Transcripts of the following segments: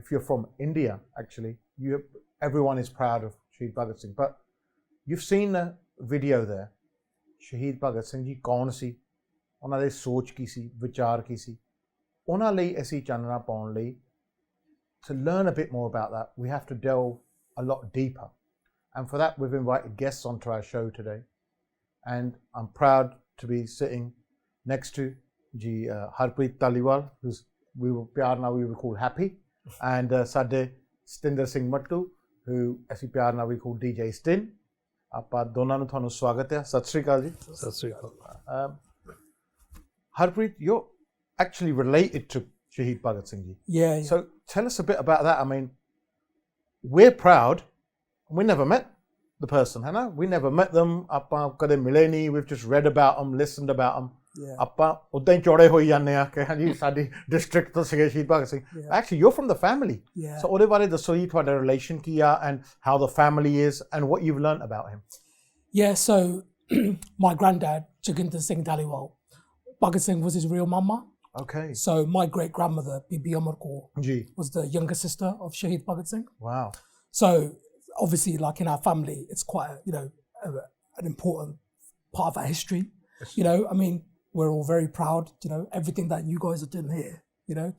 if you're from India, actually, everyone is proud of Shaheed Bhagat Singh. But you've seen the video there. Shaheed Bhagat Singh ji ਕੌਣ ਸੀ, ਉਹਨਾਂ ਦੇ ਸੋਚ ਕੀ ਸੀ, ਵਿਚਾਰ ਕੀ ਸੀ, ਉਹਨਾਂ ਲਈ ਅਸੀਂ ਚਾਨਣਾ ਪਾਉਣ ਲਈ, to learn a bit more about that, we have to delve a lot deeper. And for that, we've invited guests onto our show today. And I'm proud to be sitting next to Harjap Dhaliwal, who's we will call Happy, and Sade Satinder Singh Mattu, who ਅਸੀਂ ਪਿਆਰ ਨਾਲ we call DJ Stin. ਆਪਾਂ ਦੋਨਾਂ ਨੂੰ ਤੁਹਾਨੂੰ ਸਵਾਗਤ ਹੈ. ਸਤਿ ਸ੍ਰੀ ਅਕਾਲ ਜੀ. ਸਤਿ ਸ੍ਰੀ ਅਕਾਲ. Harjap, you're actually related to Shaheed Bhagat Singh ji. Yeah. So tell us a bit about that. I mean, we're proud. We never met the person, Hannah. We never met them. ਆਪਾਂ ਕਦੇ ਮਿਲੇ ਨਹੀਂ. We've just read about them, listened about them. Yeah. ਆਪਾਂ ਉਦਾਂ ਹੀ ਚੌੜੇ ਹੋਈ ਜਾਂਦੇ ਆ ਕਿ ਹਾਂਜੀ ਸਾਡੀ ਡਿਸਟ੍ਰਿਕਟ ਤੋਂ ਸੀਗੇ ਸ਼ਹੀਦ Bhagat Singh. Actually, you're from the family. Yeah. So ਉਹਦੇ ਬਾਰੇ ਦੱਸੋ ਜੀ ਤੁਹਾਡਾ ਰਿਲੇਸ਼ਨ ਕੀ ਆ and how the family is and what you've learnt about him. Yeah, so my granddad, Satinder Singh Dhaliwal, Bhagat Singh was his real mama. Okay. So my great-grandmother, Bibi Amar Kaur, was the younger sister of Shaheed Bhagat Singh. Wow. So obviously, like in our family, it's quite an important part of our history. Yes. I mean, we're all very proud, everything that you guys are doing here,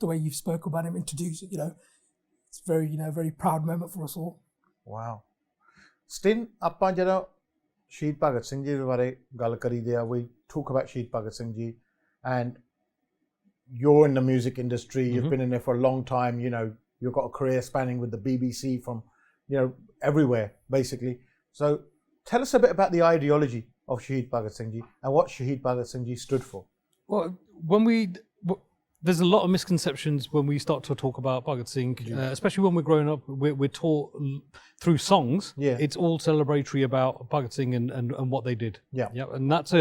the way you've spoke about him, introduced, it's very, very proud moment for us all. Wow. Stin, ਆਪਾਂ ਜਦੋਂ ਸ਼ਹੀਦ ਭਗਤ ਸਿੰਘ ਜੀ ਦੇ ਬਾਰੇ ਗੱਲ ਕਰੀਦੇ ਆ, we talk about Shaheed Bhagat Singh ji, and you're in the music industry, you've been in there for a long time, you've got a career spanning with the BBC from, everywhere, basically. So tell us a bit about the ideology of Shaheed Bhagat Singh ji and what Shaheed Bhagat Singh ji stood for. Well, there's a lot of misconceptions when we start to talk about Bhagat Singh, especially when we're growing up. We're taught through songs. Yeah. It's all celebratory about Bhagat Singh and what they did. Yeah. And that's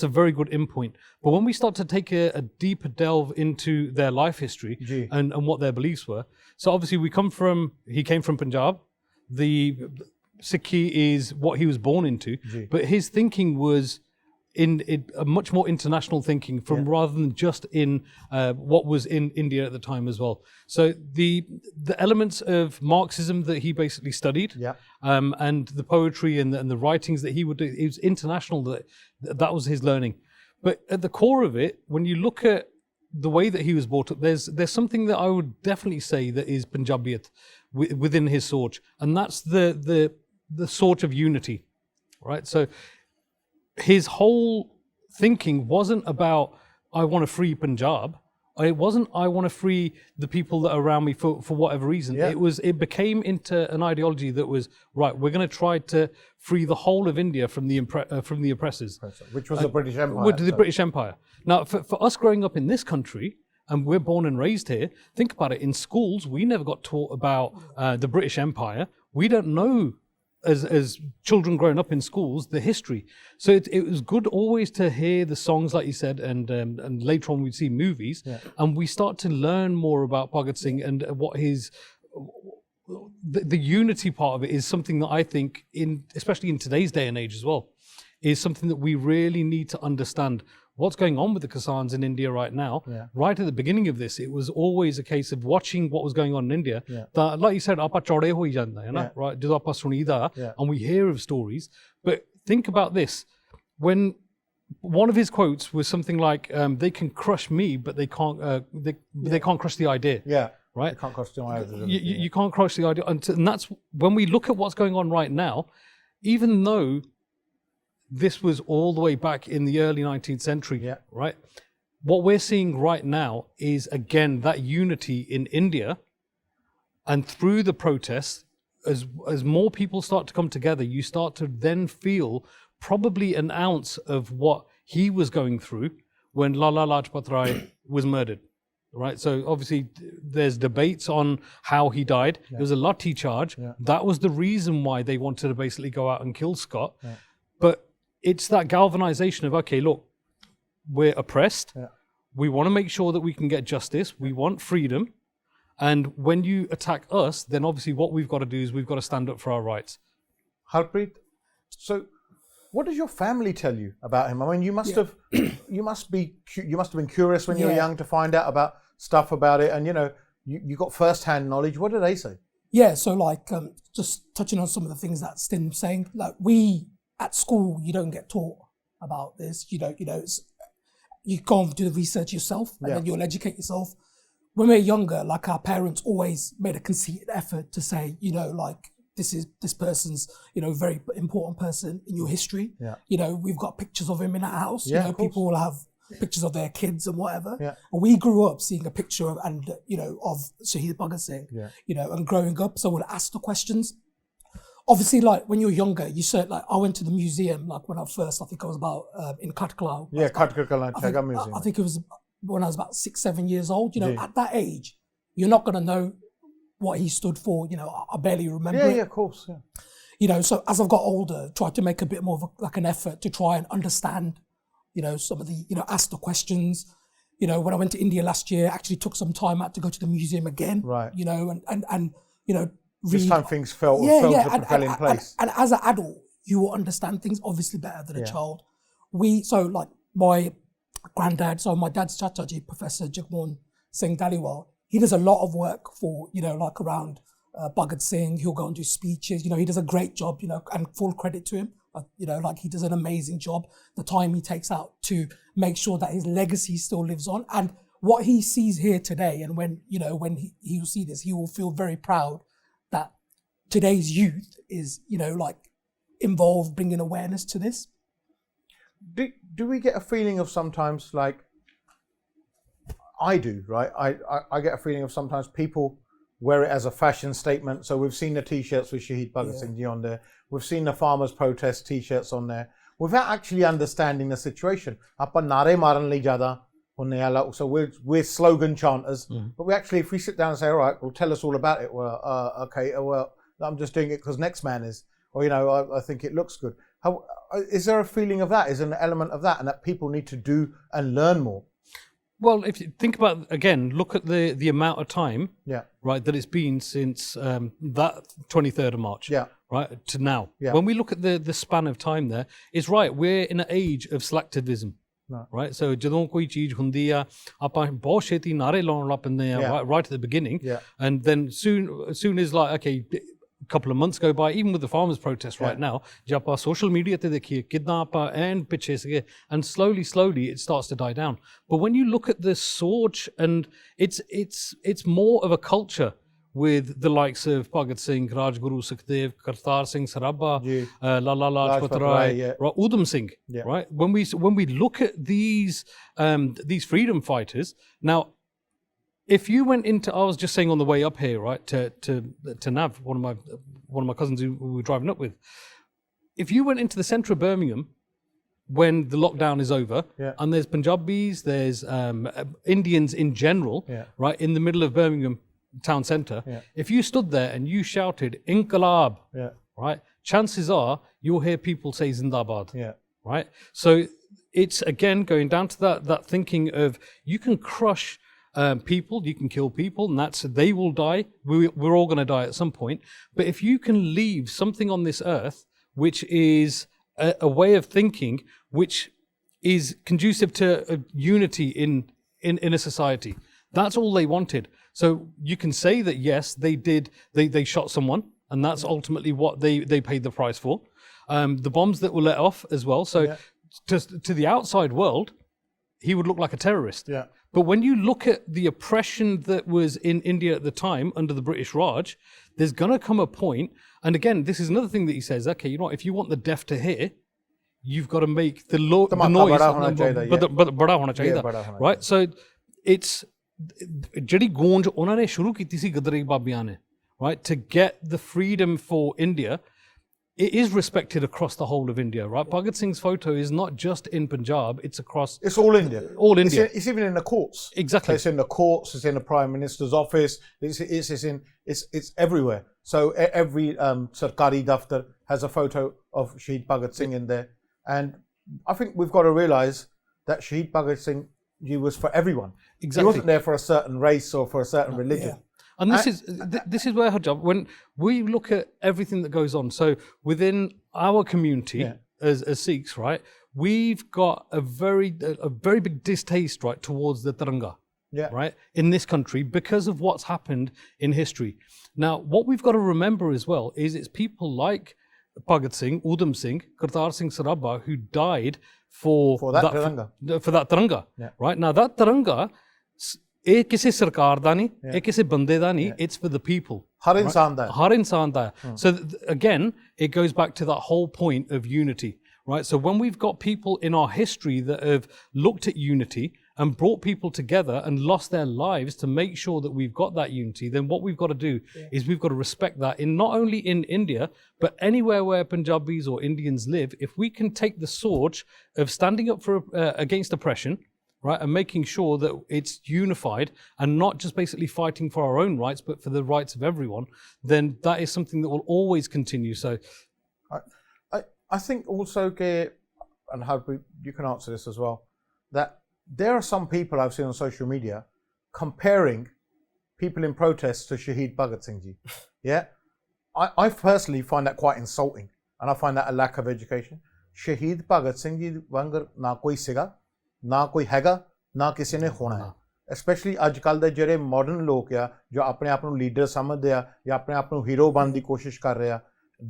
a very good in point. But when we start to take a deeper delve into their life history and what their beliefs were, so obviously he came from Punjab. The Sikhi is what he was born into, but his thinking was in a much more international thinking rather than just in what was in India at the time as well. So the elements of Marxism that he basically studied, and the poetry and the writings that he would do, it was international. That was his learning. But at the core of it, when you look at the way that he was brought up, there's something that I would definitely say that is Punjabiyat within his Soch, and that's the Soch of unity, right? So his whole thinking wasn't about I want to free Punjab. It wasn't I want to free the people that are around me for whatever reason. It became into an ideology that was right. We're going to try to free the whole of India from the oppressors, which was the British Empire. The British Empire. Now, for us growing up in this country, and we're born and raised here, think about it. In schools, we never got taught about the British Empire. We don't know, as children growing up in schools, the history. So it was good always to hear the songs, like you said, and later on we'd see movies, and we start to learn more about Bhagat Singh and what the unity part of it is something that I think, especially in today's day and age as well, is something that we really need to understand. What's going on with the Kisans in India right now? Right at the beginning of this, it was always a case of watching what was going on in India. That, like you said, aapa chode hoi janda hai na, right? ਜਦੋਂ ਆਪਾਂ ਸੁਣੀਦਾ, and we hear of stories. But think about this: when one of his quotes was something like, "They can crush me, but they can't. They can't crush the idea." Yeah. Right. You can't crush the idea. You can't crush the idea, and that's when we look at what's going on right now. Even though this was all the way back in the early 19th century, right? What we're seeing right now is, again, that unity in India. And through the protests, as more people start to come together, you start to then feel probably an ounce of what he was going through when Lala Lajpat Rai was murdered, right? So obviously there's debates on how he died. There was a lathi charge. That was the reason why they wanted to basically go out and kill Scott. But it's that galvanization of, okay, look, we're oppressed. We want to make sure that we can get justice. We want freedom. And when you attack us, then obviously what we've got to do is we've got to stand up for our rights. Harpreet, so what does your family tell you about him? I mean, you must have been curious when you were young to find out about stuff about it. And, you got first-hand knowledge. What do they say? Yeah, so like just touching on some of the things that Stin was saying, like we at school, you don't get taught about this. You go and do the research yourself, and then you'll educate yourself. When we were younger, like our parents always made a conceited effort to say, like this person's, very important person in your history. Yeah. We've got pictures of him in our house. Yeah, people will have pictures of their kids and whatever. Yeah. And we grew up seeing a picture of Shaheed Bhagat Singh, and growing up. So we'll ask the questions. Obviously, like when you're younger, you said, like, I went to the museum, like when I think I was about in Katkala. Yeah, Katkala Museum. I think it was when I was about 6-7 years old. At that age, you're not going to know what he stood for. I barely remember it. Yeah, of course. Yeah. So as I've got older, tried to make a bit more of an effort to try and understand, some of the, ask the questions. When I went to India last year, actually took some time out to go to the museum again. Right. And this time things fell in place. And as an adult, you will understand things obviously better than a child. Like my granddad, so my dad's Chachaji, Professor Jagmohan Singh Dhaliwal, he does a lot of work for, like around Bhagat Singh. He'll go and do speeches. He does a great job, and full credit to him. Like he does an amazing job. The time he takes out to make sure that his legacy still lives on. And what he sees here today, and when he will see this, he will feel very proud that today's youth is, like involved, bringing awareness to this. Do we get a feeling of sometimes, like I do, right? I get a feeling of sometimes people wear it as a fashion statement. So we've seen the T-shirts with Shaheed Bhagat Singh Ji on there. We've seen the farmers' protest T-shirts on there without actually understanding the situation. So we're slogan chanters, but we actually, if we sit down and say, all right, well, tell us all about it. Well, okay, well, I'm just doing it because next man is, or, I think it looks good. Is there a feeling of that? Is there an element of that, and that people need to do and learn more? Well, if you think about, again, look at the amount of time, right, that it's been since that 23rd of March, right, to now. Yeah. When we look at the span of time there, it's right, we're in an age of selectivism, right? So, ਜਦੋਂ ਕੋਈ ਚੀਜ਼ ਹੁੰਦੀ ਆ, ਆਪਾਂ ਬਹੁਤ ਛੇਤੀ ਨਾਰੇ ਲਾਉਣ ਲੱਗ ਪੈਂਦੇ ਆ, right at the beginning, and then soon as like, okay, a couple of months go by, even with the farmers' protest right now, ਜੇ ਆਪਾਂ social media ਤੇ ਦੇਖੀਏ, ਕਿੱਦਾਂ ਆਪਾਂ ਐਨ ਪਿੱਛੇ ਸੀਗੇ, and slowly it starts to die down. But when you look at the Sorge, and it's more of a culture with the likes of Bhagat Singh, Rajguru Sukhdev, Kartar Singh Sarabha, Lala Lajpat Rai, Udham Singh, right? When we look at these freedom fighters, now, if you went into, I was just saying on the way up here, right, to Nav, one of my cousins who we were driving up with, if you went into the centre of Birmingham when the lockdown is over, and there's Punjabis, there's Indians in general, right, in the middle of Birmingham town centre, if you stood there and you shouted Inqilab, right, chances are you'll hear people say Zindabad, right? So it's again going down to that thinking of, you can crush people, you can kill people, and they will die. We're all going to die at some point. But if you can leave something on this earth which is a way of thinking which is conducive to unity in a society, that's all they wanted. So you can say that yes, they shot someone, and that's ultimately what they paid the price for. The bombs that were let off as well. So to the outside world, he would look like a terrorist. Yeah. But when you look at the oppression that was in India at the time under the British Raj, there's going to come a point, and again, this is another thing that he says, okay, you know what, if you want the deaf to hear, you've got to make the noise. Bada hona chahiye, right? So it's ਜਿਹੜੀ ਗੂੰਜ ਉਹਨਾਂ ਨੇ ਸ਼ੁਰੂ ਕੀਤੀ ਸੀ ਗਦਰੀ ਬਾਬਿਆਂ ਨੇ, right, to get the freedom for India. It is respected across the whole of India, right? Bhagat Singh's photo is not just in Punjab, it's across... It's all India. All India. It's even in the courts. Exactly. So it's in the courts, it's in the Prime Minister's office, it's everywhere. So every Sarkari Daftar has a photo of Shaheed Bhagat Singh in there. And I think we've got to realise that Shaheed Bhagat Singh, he was for everyone. Exactly. He wasn't there for a certain race or for a certain religion. Yeah. And this is where Harjap, when we look at everything that goes on, so within our community as Sikhs, right, we've got a very big distaste, right, towards the Tiranga, right, in this country because of what's happened in history. Now, what we've got to remember as well is it's people like Bhagat Singh, Udham Singh, Kartar Singh Sarabha who died for that Tiranga. For that Tiranga, right? Now, that Tiranga, ਇਹ ਕਿਸੇ ਸਰਕਾਰ ਦਾ ਨਹੀਂ, ਇਹ ਕਿਸੇ ਬੰਦੇ ਦਾ ਨਹੀਂ, it's for the people. ਹਰ ਇਨਸਾਨ ਦਾ ਹੈ. ਹਰ ਇਨਸਾਨ ਦਾ ਹੈ. So again, it goes back to that whole point of unity, right? So when we've got people in our history that have looked at unity and brought people together and lost their lives to make sure that we've got that unity, then what we've got to do is we've got to respect that in not only in India, but anywhere where Punjabis or Indians live. If we can take the torch of standing up for against oppression, right, and making sure that it's unified and not just basically fighting for our own rights, but for the rights of everyone, then that is something that will always continue. So I think also, and Harjap, you can answer this as well, that there are some people I've seen on social media comparing people in protests to Shaheed Bhagat Singh ji. Yeah, I personally find that quite insulting, and I find that a lack of education. Shaheed Bhagat Singh ji wangar na koi siga, ਨਾ ਕੋਈ ਹੈਗਾ ਨਾ ਕਿਸੇ ਨੇ ਹੋਣਾ ਹੈ specially ਅੱਜ ਕੱਲ੍ਹ ਦੇ ਜਿਹੜੇ ਮਾਡਰਨ ਲੋਕ ਆ ਜੋ ਆਪਣੇ ਆਪ ਨੂੰ ਲੀਡਰ ਸਮਝਦੇ ਆ ਜਾਂ ਆਪਣੇ ਆਪ ਨੂੰ ਹੀਰੋ ਬਣਨ ਦੀ ਕੋਸ਼ਿਸ਼ ਕਰ ਰਹੇ ਆ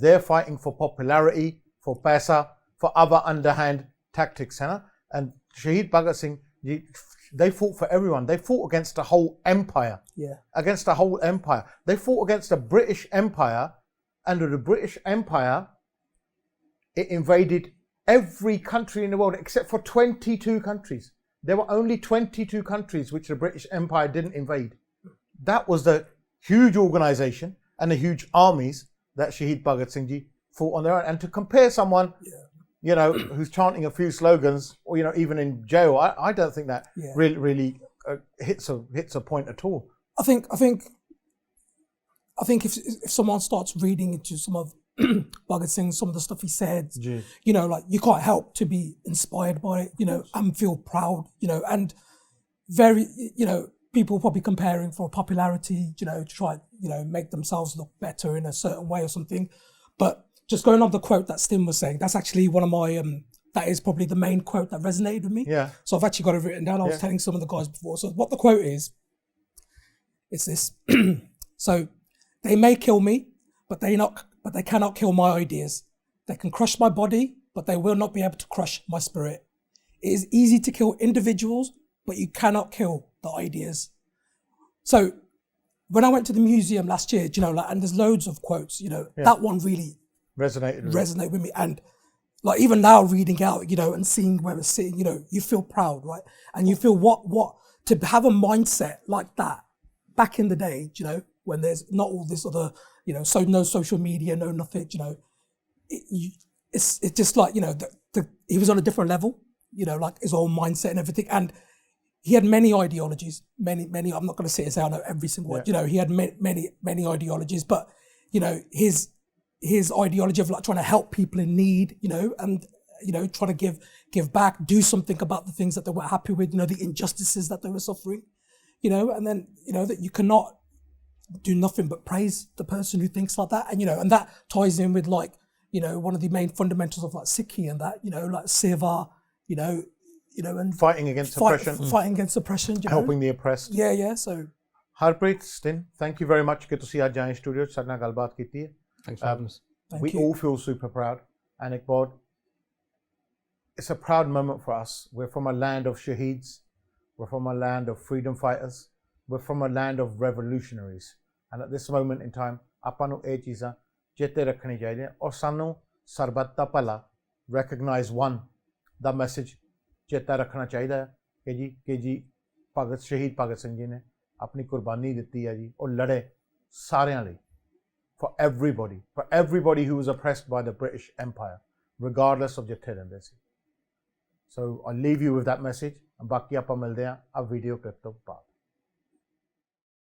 they're fighting for popularity, for ਪੈਸਾ, for other underhand tactics, ਹੈ ਨਾ. And Shaheed Bhagat Singh, they fought for everyone. They fought against a whole empire. Against a whole empire. They fought against the British Empire, and the British Empire, it invaded every country in the world except for 22 countries. There were only 22 countries which the British Empire didn't invade. That was the huge organization and the huge armies that Shaheed Bhagat Singh ji fought on their own. And to compare someone, you know, who's chanting a few slogans, or you know, even in jail, I don't think that really hits a point at all. I think if someone starts reading into some of Bhagat Singh, some of the stuff he said, you know, like you can't help to be inspired by it, you know, and feel proud, you know, and very, you know, people probably comparing for popularity, you know, to try, you know, make themselves look better in a certain way or something. But just going on the quote that Stim was saying, that's actually one of my, that is probably the main quote that resonated with me. So I've actually got it written down. I was telling some of the guys before. So what the quote is, it's this. So they may kill me, but they cannot kill my ideas. They can crush my body, but they will not be able to crush my spirit. It is easy to kill individuals, but you cannot kill the ideas. So when I went to the museum last year, you know, like, and there's loads of quotes, you know, that one really resonated with me. And like even now reading out, you know, and seeing where we're sitting, you know, you feel proud, right? And you feel what to have a mindset like that back in the day, you know, when there's not all this other, you know, so no social media, no nothing, you know, it's just like, you know, he was on a different level, you know, like his own mindset and everything. And he had many ideologies, many, I'm not going to sit and say I know every single one, you know, he had many ideologies, but, you know, his ideology of like trying to help people in need, you know, and, you know, trying to give back, do something about the things that they were happy with, you know, the injustices that they were suffering, you know, and then, you know, that you cannot do nothing but praise the person who thinks like that. And, you know, and that ties in with like, you know, one of the main fundamentals of like Sikhi and that, you know, like Seva, you know, and fighting against oppression. Fighting against oppression, you helping the oppressed. Yeah. So Harpreet, Stin, thank you very much. Good to see you in studio. Thanks for having us. We all feel super proud. And it's a proud moment for us. We're from a land of Shaheeds. We're from a land of freedom fighters. We're from a land of revolutionaries. And at this moment in time, ਆਪਾਂ ਨੂੰ ਇਹ ਚੀਜ਼ਾਂ ਚੇਤੇ ਰੱਖਣੀ ਚਾਹੀਦੀਆਂ ਔਰ ਸਾਨੂੰ ਸਰਬੱਤ ਦਾ ਭਲਾ recognize one ਦਾ ਮੈਸੇਜ ਚੇਤਾ ਰੱਖਣਾ ਚਾਹੀਦਾ ਹੈ ਕਿ ਜੀ ਸ਼ਹੀਦ ਭਗਤ ਸਿੰਘ ਜੀ ਨੇ ਆਪਣੀ ਕੁਰਬਾਨੀ ਦਿੱਤੀ ਹੈ ਜੀ ਔਰ ਲੜੇ ਸਾਰਿਆਂ ਲਈ for everybody who was oppressed by the British Empire, regardless of ਜਿੱਥੇ ਰਹਿੰਦੇ ਸੀ. So I leave you with that message. ਬਾਕੀ ਆਪਾਂ ਮਿਲਦੇ ਹਾਂ ਆ ਵੀਡੀਓ ਕਲਿੱਪ ਤੋਂ ਬਾਅਦ.